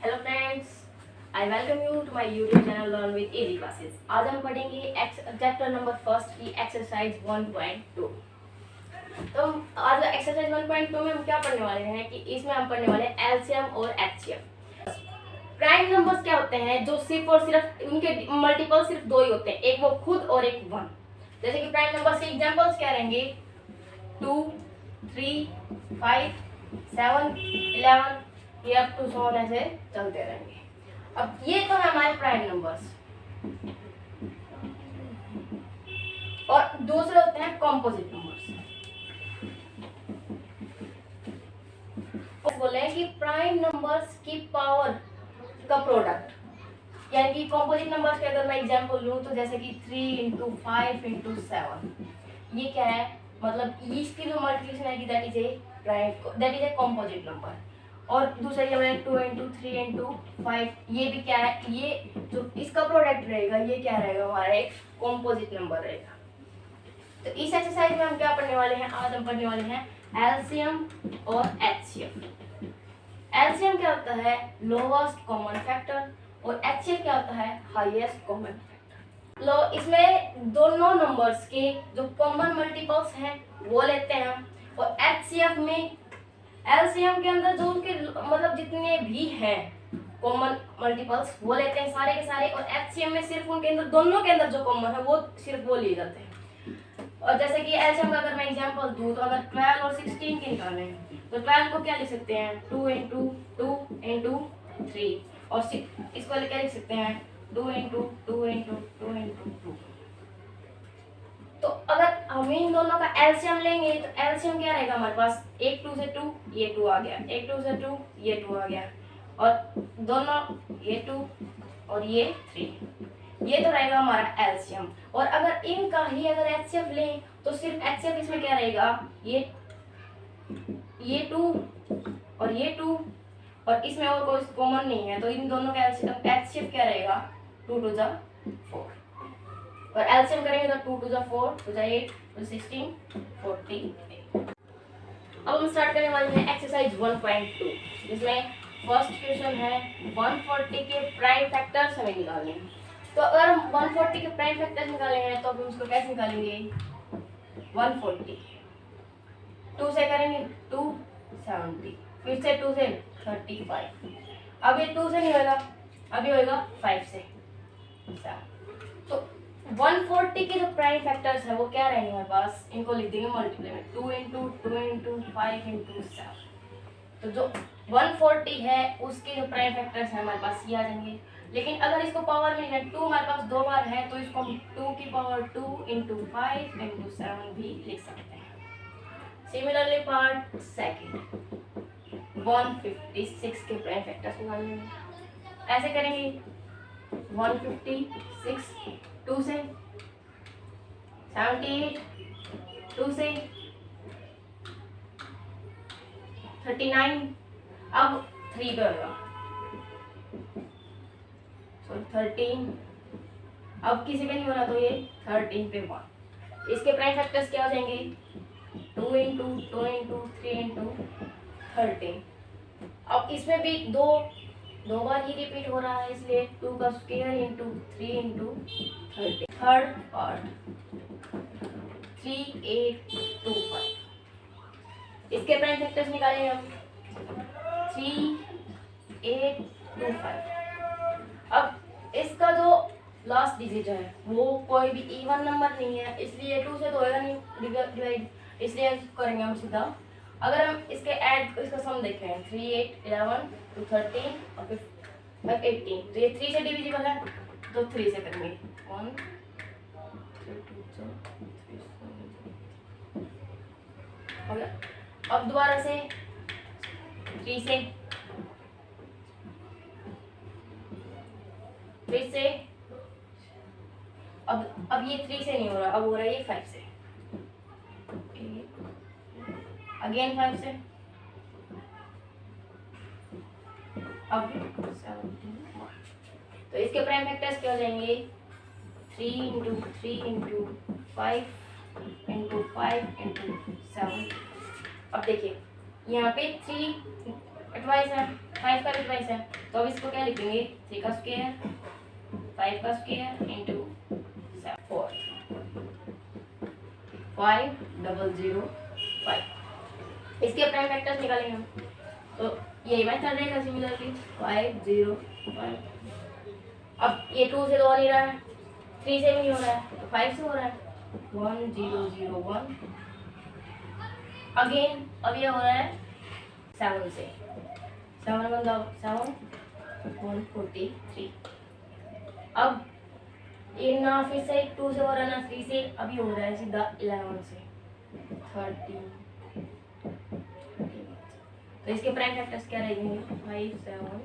Hello friends, I welcome you to my YouTube channel learn with easy classes. आज हम पढ़ेंगे chapter number first की exercise 1.2। तो आज एक्सरसाइज 1.2 में हम क्या पढ़ने वाले हैं कि इसमें हम पढ़ने वाले हैं एलसीएम और एचसीएफ। प्राइम नंबर्स क्या होते हैं जो सिर्फ और सिर्फ उनके मल्टीपल सिर्फ दो ही होते हैं, एक वो खुद और एक वन। जैसे कि प्राइम नंबर्स के एग्जांपल्स क्या रहेंगे, 2, 3, 5, 7, 11, ये अप टू सो ऐसे चलते रहेंगे। अब ये तो है हमारे प्राइम नंबर्स, और दूसरे होते हैं कॉम्पोजिट नंबर्स। बोले कि प्राइम नंबर्स की पावर का प्रोडक्ट, यानी कि कॉम्पोजिट नंबर्स के अगर मैं एग्जांपल लूं तो जैसे कि 3 इंटू 5 इंटू 7, ये क्या है, मतलब इसकी जो मल्टीप्लिकेशन आएगी that is a composite number. और दूसरा ये हमारे 2 इंटू 3 इंटू 5, ये भी क्या है, ये जो इसका प्रोडक्ट रहेगा ये क्या रहेगा, हमारा एक कॉम्पोजिट नंबर रहेगा। तो इस एक्सरसाइज में हम क्या पढ़ने वाले हैं, आज हम पढ़ने वाले हैं एलसीएम और एचसीएफ। एलसीएम क्या होता है, लोवेस्ट कॉमन फैक्टर, और एचसीएफ क्या होता है, हाईएस्ट कॉमन फैक्टर। लो इसमें दोनों नंबर्स के जो कॉमन मल्टीपल्स हैं वो लेते हैं हम, और एचसीएफ में एलसीएम के अंदर जो उनके मतलब जितने भी हैं कॉमन मल्टीपल्स वो लेते हैं सारे के सारे, और एचसीएफ में सिर्फ उनके अंदर दोनों के अंदर जो कॉमन है वो सिर्फ वो लिए जाते हैं। और जैसे कि एलसीएम का अगर मैं एग्जांपल दूं तो अगर 12 और 16 के निकालने हैं तो 12 को क्या लिख सकते हैं, 2 इंटू 2 इंटू 3, और इसको क्या लिख सकते हैं, 2 इंटू 2 इंटू 2 इंटू 2। तो अगर हम इन दोनों का एलसीएम लेंगे तो एलसीएम क्या रहेगा हमारे पास, 1 2 से 2 ये 2 आ गया, 1 2 से 2 ये 2 आ गया, और दोनों ये 2 और ये 3, ये तो रहेगा हमारा एलसीएम। और अगर इनका ही अगर एचसीएफ लें तो सिर्फ एचसीएफ इसमें क्या रहेगा, ये 2 और ये 2, और इसमें और कोई कॉमन नहीं है, तो इन दोनों का एचसीएफ क्या रहेगा, 2 2 जा 4, और एलसीएम करेंगे तो 2 2 जा 4, 2 जा 8, 2 16, 48। अब हम स्टार्ट करने वाले हैं एक्सरसाइज 1.2, जिसमें फर्स्ट क्वेश्चन है 140 के प्राइम फैक्टर्स हमें निकालने हैं। तो अगर हम 140 के प्राइम फैक्टर्स निकाले हैं तो हम उसको कैसे निकालेंगे, 140 2 से करेंगे 270, फिर से 2 से 35, अब ये 2 से नहीं होगा, अभी होगा 5 से 7। तो 140 के जो प्राइम फैक्टर्स है वो क्या रहेंगे हमारे पास, इनको लिख देंगे मल्टीप्लाई में, 2 इंटू 2 इंटू 5 इंटू 7। तो जो 140 है उसके जो प्राइम फैक्टर्स हैं हमारे पास ये आ जाएंगे। लेकिन अगर इसको पावर में 2 हमारे पास 2 बार है तो इसको हम 2 की पावर 2 इंटू 5 इंटू 7 भी लिख सकते हैं। सिमिलरली पार्ट सेकेंड, 156 के प्राइम फैक्टर्स निकालेंगे, ऐसे करेंगे 156 2 से, 78 2 से, 39, अब 3 पे होगा, सॉरी 13, अब किसी पे नहीं हो रहा तो ये 13 पे 1। इसके प्राइम फैक्टर्स क्या हो जाएंगे, 2 इंटू 2 इंटू 3 इंटू 13। अब इसमें भी दो बार ही रिपीट हो रहा है, इसलिए 2 का square into 3 into 13। Third part 3825, इसके प्राइम फैक्टर्स निकालेंगे हम, 3825। अब इसका जो लास्ट डिजिट है वो कोई भी इवन नंबर नहीं है, इसलिए 2 से तो होगा नहीं डिवाइड, इसलिए करेंगे हम सीधा। अगर हम इसके ऐड इसका सम देखें, 3 8 11 2 13 और 5 18, तो ये 3 से डिविजिबल है तो 3 से करेंगे, 1 2 2 3 हो गया। अब दोबारा से 3 से, फिर से, अब ये 3 से नहीं हो रहा, अब हो रहा है ये 5 से, अगेन 5 से, अब 17। तो इसके प्राइम फैक्टर्स क्या हो जाएंगे, 3 इंटू 3 इंटू 5 इंटू 5 इंटू 7। अब देखिए यहाँ पे 3 ट्वाइस है, 5 का भी ट्वाइस है, तो अब इसको क्या लिखेंगे, 3 का स्क्वायर 5 का स्क्वायर इंटू 4 5005। इसके प्राइम फैक्टर्स निकालेंगे हम, तो यही मेथड रहेगा सिमिलरली 505। अब ये 2 से तो हो नहीं रहा है, 3 से भी नहीं हो रहा है, तो 5 से हो रहा है 1001। अगेन अब ये हो रहा है 7 से, 7 मतलब 7 143। अब ये ना फिर से 2 से हो रहा है ना 3 से, अभी हो रहा है सीधा 11 से 13। तो इसके प्राइम फैक्टर्स क्या रहेंगे, 5 7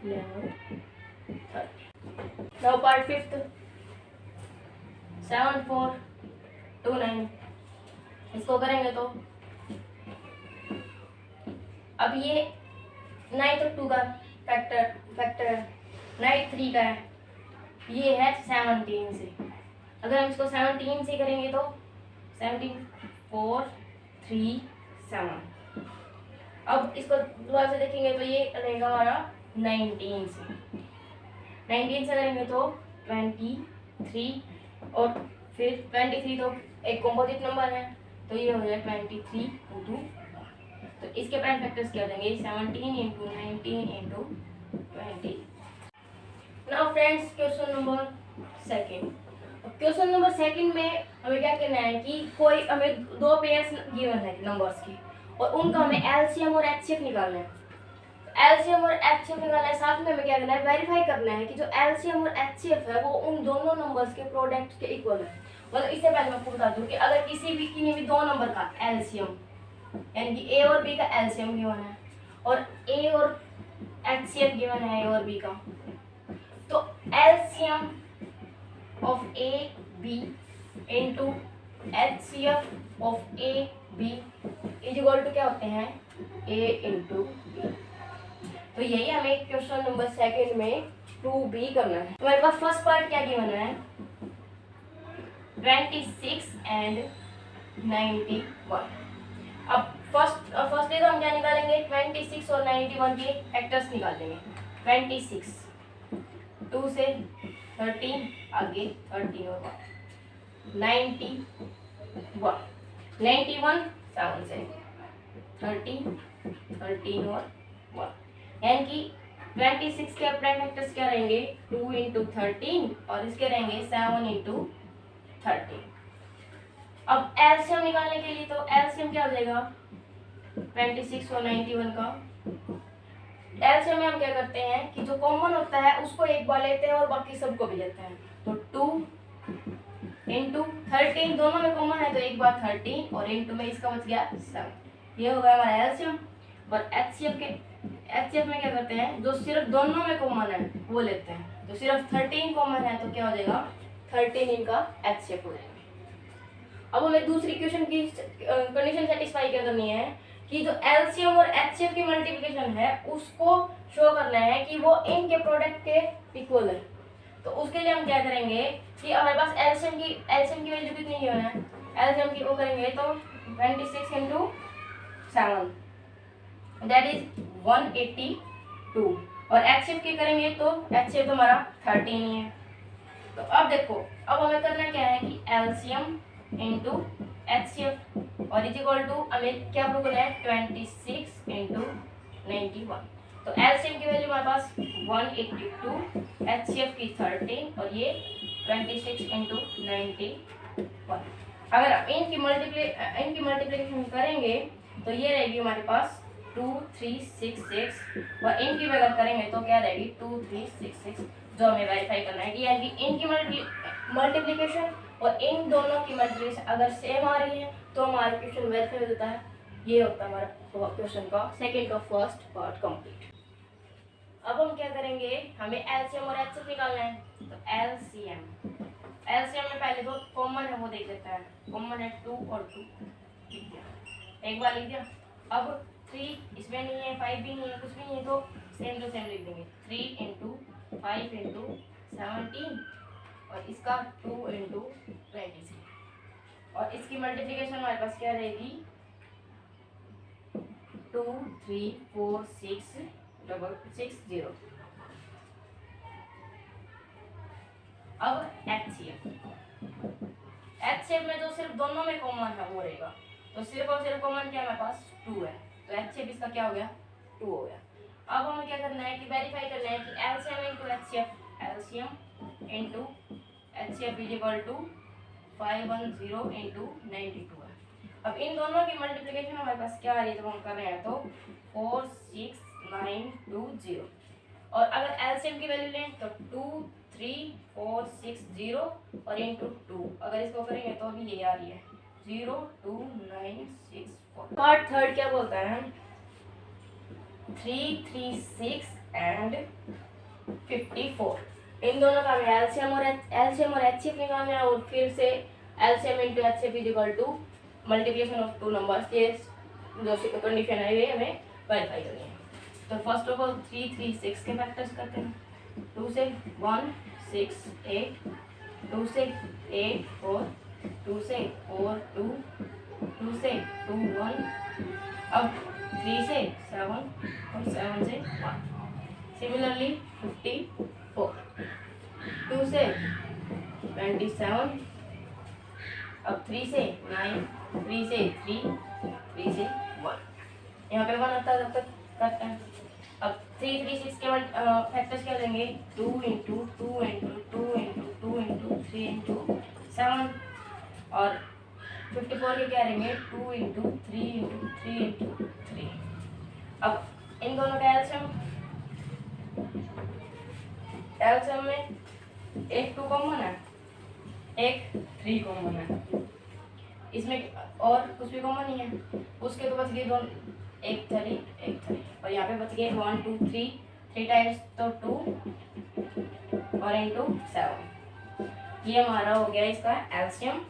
11 30। Now part 5th 7 4 2 9। इसको करेंगे तो अब ये 9 तो 2 का फैक्टर 9 3 का है, ये है 17 से। अगर हम इसको 17 से करेंगे तो 17 4 3 7। अब इसको दोबारा से देखेंगे तो ये रहेगा हमारा 19 से। 19 से करेंगे तो 23 और फिर 23 तो एक कॉम्पोजिट नंबर है, तो ये हो जाए 23 इंटू। तो इसके प्राइम फैक्टर्स क्या हो जाएंगे, 17 into 19 into 20। Now friends question number second. Question number second में हमें क्या करना है कि कोई हमें 2 पेयर्स गिवन है नंबर्स की, और उनका हमें एलसीएम और एचसीएफ निकालना है। एलसीएम और एचसीएफ निकालना है, साथ में हमें क्या करना है, वेरीफाई करना है कि जो एलसीएम और एचसीएफ है वो उन दोनों नंबर्स के प्रोडक्ट के इक्वल है। मतलब इससे पहले मैं आपको बता दूं कि अगर किसी भी किन्हीं भी 2 नंबर का एलसीएम, यानी कि ए और बी का एलसीएम गिवन है और ए और एचसीएफ गिवन है ए और बी का, तो LCM of A B into HCF of A B is equal to क्या होते हैं, ए इंटू बी। तो यही हमें क्वेश्चन नंबर सेकंड में 2b करना है। हमारे पास फर्स्ट पार्ट क्या गिवन है, 26 एंड 91। अब फर्स्टली तो हम क्या निकालेंगे, 26 और 91 के फैक्टर्स निकाल लेंगे। 26 2 से 13 आगे 13 और 1 91 7 से 13 13 और 1, यानी कि 26 के प्राइम फैक्टर्स क्या रहेंगे, 2 इंटू 13 और इसके रहेंगे 7 इंटू 13। अब एलसीएम निकालने के लिए तो एलसीएम क्या हो जाएगा, 26 और 91 का एलसीएम में हम क्या करते हैं कि जो कॉमन होता है उसको एक बार लेते हैं और बाकी सबको भी लेते हैं। तो 2 इंटू 13 दोनों में कॉमन है तो एक बार 13 और इंटू में इसका बच गया 7। ये हो गया हमारा एलसीएम। और एचसीएफ में क्या करते हैं, जो सिर्फ दोनों में कॉमन है वो लेते हैं। जो सिर्फ 13 कॉमन है तो क्या हो जाएगा, 13 इनका एचसीएफ हो जाएगा। अब हमें दूसरी क्वेश्चन की कंडीशन सेटिस्फाई क्या करनी है कि जो एलसीएम और एचसीएफ की मल्टीप्लिकेशन है उसको शो करना है कि वो इनके प्रोडक्ट के इक्वल है। तो उसके लिए हम क्या करेंगे कि हमारे पास एलसीएम की वैल्यू कितनी है, एलसीएम की वो करेंगे तो 26 इंटू 7 दैट इज 182 और एचसीएफ की करेंगे तो एचसीएफ हमारा 13 ही है। तो अब देखो, अब हमें करना क्या है कि एलसीएम इंटू एचसीएफ और इज इक्वल टू हमें क्या प्रूव करना है, 26 इंटू 91। तो एलसीएम की वैल्यू हमारे पास 182, एचसीएफ की 13 और ये 26 इंटू 91। अगर हम इनकी मल्टीप्लिकेशन करेंगे तो ये रहेगी हमारे पास 2366 और इनकी अगर करेंगे तो क्या रहेगी 2366, जो हमें वेरीफाई करना है कि यानी इनकी मल्टीप्लिकेशन और इन दोनों की मल्टीप्लिकेशन अगर सेम आ रही है तो हमारा क्वेश्चन वेरीफाई हो जाता है। ये होता है हमारा क्वेश्चन का सेकंड का फर्स्ट पार्ट कंप्लीट। अब हम क्या करेंगे, हमें एलसीएम और एचसीएफ निकालना है। तो एलसीएम में पहले तो कॉमन है वो देख लेते हैं। कॉमन है 2 और 2, एक बार लिख दिया। अब 3 इसमें नहीं है, 5 भी नहीं है, कुछ भी नहीं है, तो सेम टू सेम लिख देंगे। 3 इंटू 5 इंटू 17 और इसका 2 इंटू 26 और इसकी मल्टीप्लिकेशन हमारे पास क्या रहेगी 2 3 4 6 660। अब HCF में जो सिर्फ दोनों में कॉमन है वो रहेगा, तो सिर्फ और सिर्फ कॉमन क्या है हमारे पास 2 है, तो HCF इसका क्या हो गया 2 हो गया। अब हमें क्या करना है कि वेरीफाई करना है कि LCM into HCF is equal to 510 into 92 है। अब इन दोनों की मल्टीप्लिकेशन हमारे पास क्या आ रही है जब हम कर रहे हैं तो 46920, और अगर LCM की वैल्यू लें तो 23460 और इंटू 2, अगर इसको करेंगे तो भी ये आ रही है 02964। पार्ट थर्ड क्या बोलता है 336 एंड 54, इन दोनों का हमें एलसीएम और एचसीएफ निकालना है, और फिर से LCM into HCF is equal to multiplication of two numbers, ये जो कंडीशन है ये हमें वेरीफाई करनी है। तो फर्स्ट ऑफ ऑल 336 के फैक्टर्स करते हैं, 2 से 1 6 8, 2 से 8 4, 2 से 4 2, 2 से 2 1, अब 3 से 7 और 7 से 1, सिमिलरली 54, 2 से 27, अब 3 से 9, 3 से 3, 3 से 1, यहाँ पे 1 आता है, तब तक करते हैं। अब 336 के फैक्टर्स क्या लेंगे 2 into 2 into 2 into 2 into 3 into 7, और 54 के क्या लेंगे 2 इंटू 3 इंटू 3 इंटू 3। अब इन दोनों का एलसीएम में एक 2 कॉमन है, एक 3 कॉमन है, इसमें और कुछ भी कॉमन नहीं है, उसके तो बच गए दोनों, एक 3 और यहाँ पे बच गए 1 2 3 टाइम्स तो 2 और इंटू 7, ये हमारा हो गया इसका एलसीएम।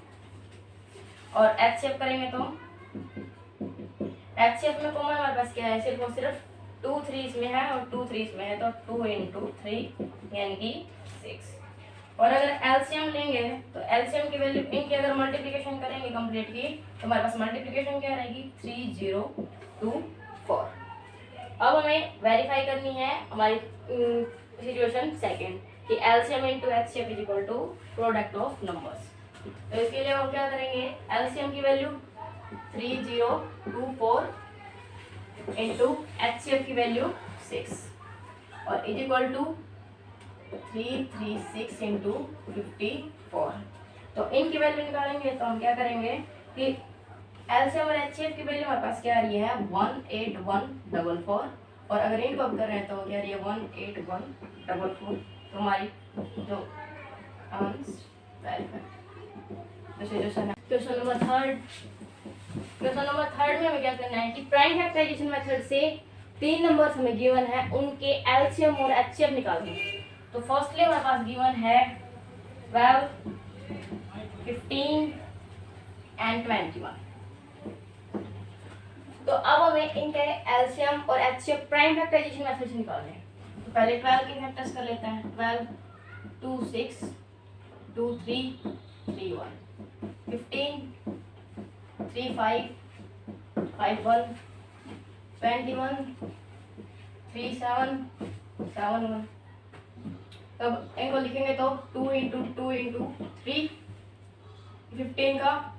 और एचसीएफ करेंगे तो एचसीएफ में कॉमन हमारे पास क्या है, सिर्फ और सिर्फ 2 3 इसमें है और 2 3 इसमें है, तो 2 इंटू 3 यानी कि 6। और अगर एलसीएम लेंगे तो एलसीएम की वैल्यू इनकी अगर मल्टीप्लिकेशन करेंगे कंप्लीट की, तो हमारे पास मल्टीप्लिकेशन क्या रहेगी 3024। अब हमें वेरीफाई करनी है हमारी सिचुएशन सेकंड कि LCM into HCF is equal to product of numbers. तो इसके लिए हम क्या करेंगे, एलसीएम की वैल्यू 3024 इंटू एचसीएफ की वैल्यू 6 और इज इक्वल टू 336 इंटू 54। तो इनकी वैल्यू निकालेंगे तो हम क्या करेंगे कि एलसीएम और एचसीएफ की वैल्यू हमारे पास क्या आ रही है 18144, और अगर इनको अब कर रहे हैं तो क्या आ रही है 18144। तो हमारी जो क्वेश्चन नंबर थर्ड में हमें क्या करना है कि प्राइम फैक्टराइजेशन मेथड से 3 नंबर्स हमें गिवन है, उनके एलसीएम और एचसीएफ निकालने हैं। तो फर्स्टली हमारे पास गिवन है 12 15 एंड 21। तो अब हमें इनके एलसीएम और एचसीएफ प्राइम फैक्टराइजेशन मेथड से निकालने हैं। तो पहले 12 के फैक्टर्स कर लेते हैं, 12 2 6 2 3 3 1, 15 3 5 5 1, 21 3 7 7 1। तब इनको लिखेंगे तो 2 इंटू 2 इंटू 3, 15 का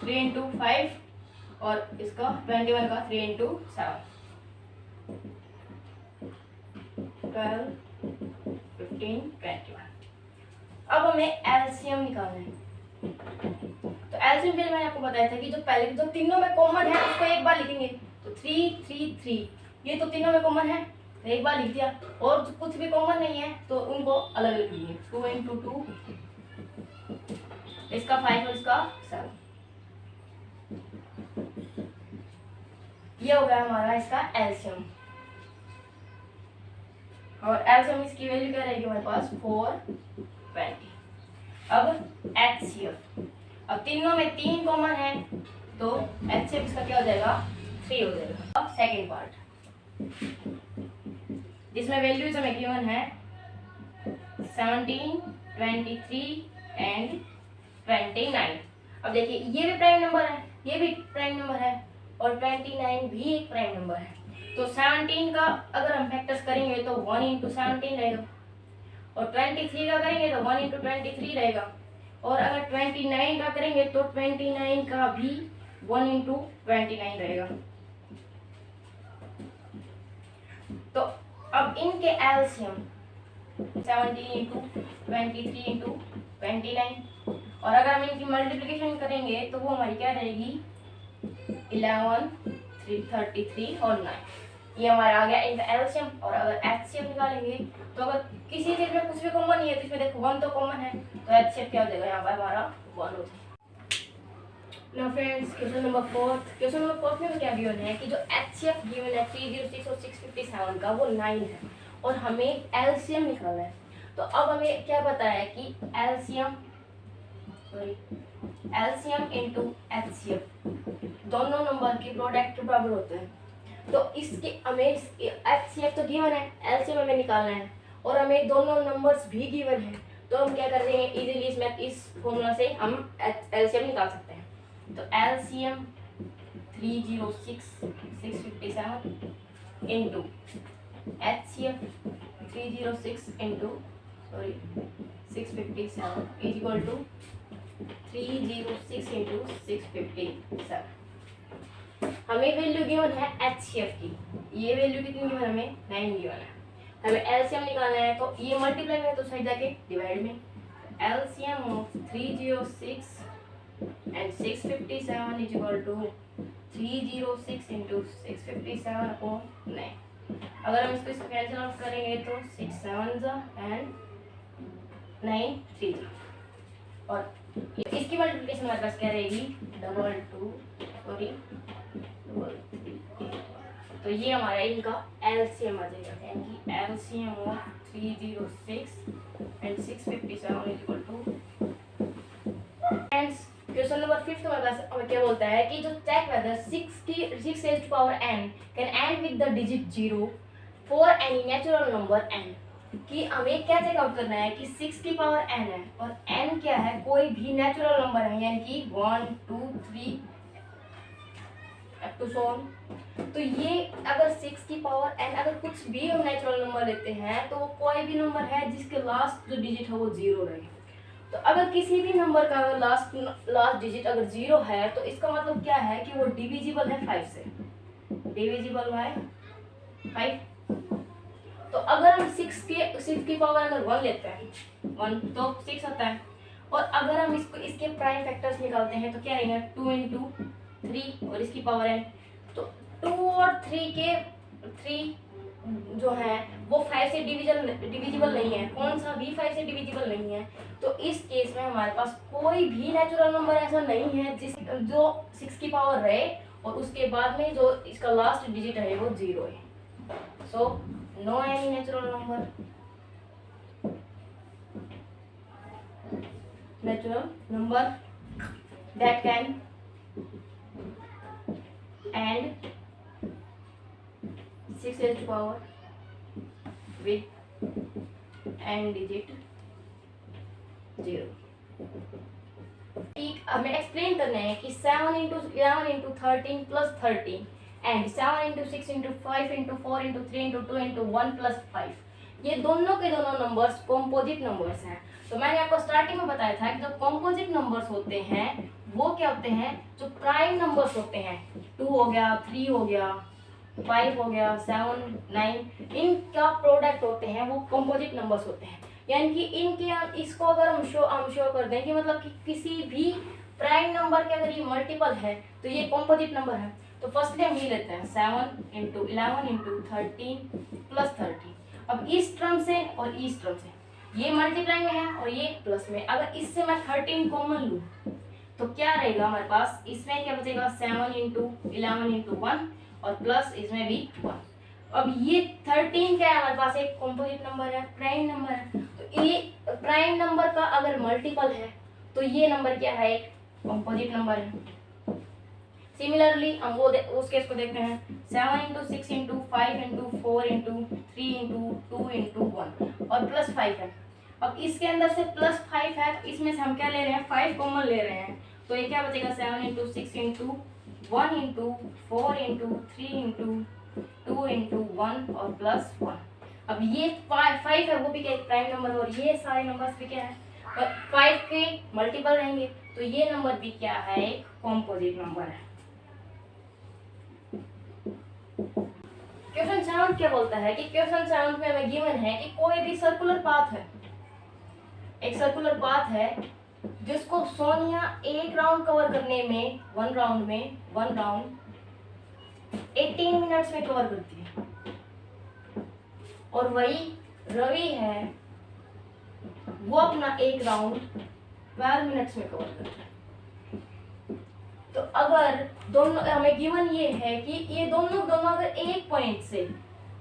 3 इंटू 5 और इसका 21 का 3 इंटू 7, 12 15 21। अब हमें एलसीएम निकालना है। तो एलसीएम के लिए मैंने आपको बताया था कि जो पहले जो तीनों में कॉमन है उसको एक बार लिखेंगे, तो 3 3 3 ये तो तीनों में कॉमन है, तो एक बार लिख दिया, और कुछ भी कॉमन नहीं है तो उनको अलग अलग लिखेंगे, 2 इंटू 2 इसका 5 और इसका 7, ये हो गया हमारा इसका एलसीएम। और एलसीएम इसकी वैल्यू क्या रहेगी हमारे पास 420। अब एचसीएफ, अब तीनों में 3 कॉमन है तो एचसीएफ इसका क्या हो जाएगा 3 हो जाएगा। अब सेकंड पार्ट जिसमें वैल्यूज हमें गिवन है 17 23 एंड 29। अब देखिए ये भी प्राइम नंबर है, ये भी प्राइम नंबर है, और 29 भी एक प्राइम नंबर है। तो 17 का अगर हम फैक्टर्स करेंगे तो 1 इंटू 17 रहेगा, और 23 का करेंगे तो 1 इंटू 23 रहेगा, और अगर 29 का करेंगे तो 29 का भी 1 इंटू 29 रहेगा। तो अब इनके एलसीएम 17 इंटू 23 इंटू 29, और अगर हम इनकी मल्टीप्लिकेशन करेंगे तो वो हमारी क्या रहेगी 11, 33 और 9। ये हमारा आ गया इनका एलसीएम। और अगर एचसीएफ निकालेंगे तो अगर किसी चीज में कुछ भी कॉमन नहीं है तो इसमें देखो 1 तो कॉमन है, तो एचसीएफ क्या हो जाएगा यहाँ पर हमारा 1 हो जाएगा। नाउ फ्रेंड्स क्वेश्चन नंबर 4 में क्या गिवन है कि जो एचसीएफ गिवन है 306 और 657 का वो 9 है और हमें एलसीएम निकालना है। तो अब हमें क्या पता है कि एलसीएम इनटू एचसीएफ दोनों नंबर के प्रोडक्ट के बराबर होते हैं। तो इसके हमें एचसीएफ तो गिवन है, एलसीएम हमें निकालना है और हमें दोनों नंबर्स भी गिवन है। तो हम क्या कर देंगे इजीली इस फॉर्मूला से हम एलसीएम निकाल सकते हैं। तो LCM 306 657 into HCF 306 into 657 is equal to 306 into 657। हमें वैल्यू गिवन है एचसीएफ की, ये वैल्यू कितनी गिवन हमें 9 गिवन है। हमें एलसीएम निकालना है तो ये मल्टीप्लाई में तो साइड जाके डिवाइड में LCM of 306 and 657 is equal to 306 into 657 upon 9। अगर हम इसको कैंसिल आउट करेंगे तो 6 7 एंड 9 3, और इसकी मल्टीप्लिकेशन हमारे पास क्या रहेगी 2 तो ये हमारा इनका एलसीएम आ जाएगा, यानी LCM of 306 and 657 is equal to. Friends question number 5 हमारे पास हमें क्या बोलता है कि जो check whether 6 raised to power n can end with the digit 0 for any natural number n, कि हमें क्या चेक आउट करना है कि 6 की पावर n है और n क्या है कोई भी नेचुरल नंबर है, यानी कि 1 2 3 अप टू सो ऑन। तो ये अगर 6 की पावर n अगर कुछ भी हम नेचुरल नंबर लेते हैं तो वो कोई भी नंबर है जिसके लास्ट जो डिजिट है वो 0 रहे। तो अगर किसी भी नंबर का अगर लास्ट डिजिट अगर 0 है तो इसका मतलब क्या है कि वो डिविजिबल है 5 से, डिविजिबल बाय 5। तो अगर हम 6 की पावर अगर 1 लेते हैं 1 तो 6 होता है, और अगर हम इसके प्राइम फैक्टर्स निकालते हैं तो क्या रहेगा 2 इंटू 3 और इसकी पावर है, तो 2 और 3 के 3 जो है वो 5 से डिविजिबल नहीं है, कौन सा भी 5 से डिविजिबल नहीं है। तो इस केस में हमारे पास कोई भी नेचुरल नंबर ऐसा नहीं है जो 6 की पावर रहे और उसके बाद में जो इसका लास्ट डिजिट है वो 0 है। So no any natural number that can and 6 raised to power with n digit 0। हमें एक्सप्लेन करना है कि 7 into 11 into 13 plus 13 and 7 into 6 into 5 into 4 into 3 into 2 into 1 plus 5, ये दोनों के दोनों नंबर्स कॉम्पोजिट नंबर्स हैं। तो मैंने आपको स्टार्टिंग में बताया था कि जो कॉम्पोजिट नंबर्स होते हैं वो क्या होते हैं, जो प्राइम नंबर्स होते हैं, 2 हो गया 3 हो गया 5 हो गया 7 9, इनका प्रोडक्ट होते हैं वो कॉम्पोजिट नंबर्स होते हैं। यानी कि इनके इसको अगर हम शो कर दें कि मतलब कि किसी भी प्राइम नंबर के अगर ये मल्टीपल है तो ये कॉम्पोजिट नंबर है। तो फर्स्टली हम ये लेते हैं 7 इंटू 11 इंटू 13 प्लस 13। अब इस टर्म से और इस टर्म से ये मल्टीप्लाई में है और ये प्लस में, अगर इससे मैं 13 कॉमन लूँ तो क्या रहेगा हमारे पास, इसमें क्या बचेगा 7 इंटू 11 इंटू 1 और प्लस इसमें भी 1। अब ये 13 क्या है हमारे पास, एक कॉम्पोजिट नंबर है, प्राइम नंबर है। तो ये प्राइम नंबर का अगर मल्टीपल है तो ये नंबर क्या है, एक कॉम्पोजिट नंबर है। सिमिलरली हम वो उस केस को देखते हैं 7 into 6 into 5 into 4 into 3 into 2 into 1 और प्लस 5 है। अब इसके अंदर से प्लस 5 है तो इसमें से हम क्या ले रहे हैं 5 कॉमन ले रहे हैं, तो ये क्या बचेगा 7 into 6 into 1 into 4 into 3 into 2 into 1 और प्लस 1। अब ये 5 है, वो भी क्या एक प्राइम नंबर, और ये सारे नंबर्स भी क्या है 5 के मल्टीपल रहेंगे, तो ये नंबर भी क्या है एक कॉम्पोजिट नंबर है। क्वेश्चन 7 क्या बोलता है कि क्वेश्चन 7 में हमें गिवन है कि कोई भी सर्कुलर पाथ है, एक सर्कुलर पाथ है जिसको सोनिया एक राउंड कवर करने में, वन राउंड 18 मिनट्स में कवर करती है, और वही रवि है वो अपना एक राउंड 12 मिनट्स में कवर करता है। तो अगर दोनों, हमें गिवन ये है कि ये दोनों अगर एक पॉइंट से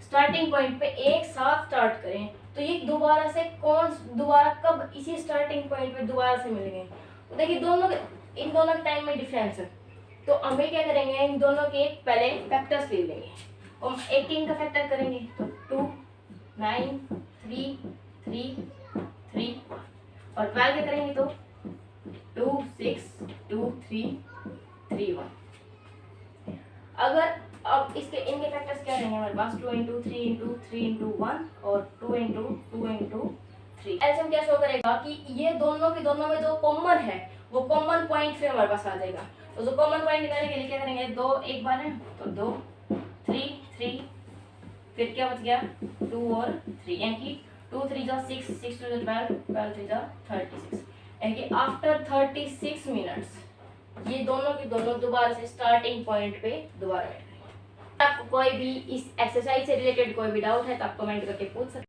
स्टार्टिंग पॉइंट पे एक साथ स्टार्ट करें तो ये दोबारा कब इसी स्टार्टिंग पॉइंट पे दोबारा से मिलेंगे। तो देखिए इन दोनों के टाइम में डिफरेंस है, तो हमें क्या करेंगे इन दोनों के पहले फैक्टर्स ले लेंगे, हम 18 का फैक्टर करेंगे तो 2 9 3 3 3 और 12 के करेंगे तो 2 6 2 3 3 1। अगर अब इनके फैक्टर्स क्या रहेंगे हमारे पास 2 इंटू 3 इंटू 3 इंटू 1 और 2 इंटू 2 इंटू 3। एल्सियम क्या शो करेगा कि ये दोनों में जो कॉमन है वो कॉमन पॉइंट फिर हमारे पास आ जाएगा। तो जो कॉमन पॉइंट निकालने के लिए क्या करेंगे, 2 एक बार है तो 2 3 3 फिर क्या बच गया 2 और 3, यानी कि 2 3 जा 6 6 2 जा 12 12 3 जा 36, यानी कि आफ्टर 36 मिनट्स ये दोनों की दोनों दोबारा से स्टार्टिंग पॉइंट पे दोबारा बैठ गए। आपको कोई भी इस एक्सरसाइज से रिलेटेड कोई भी डाउट है तो आप कमेंट करके पूछ सकते हैं।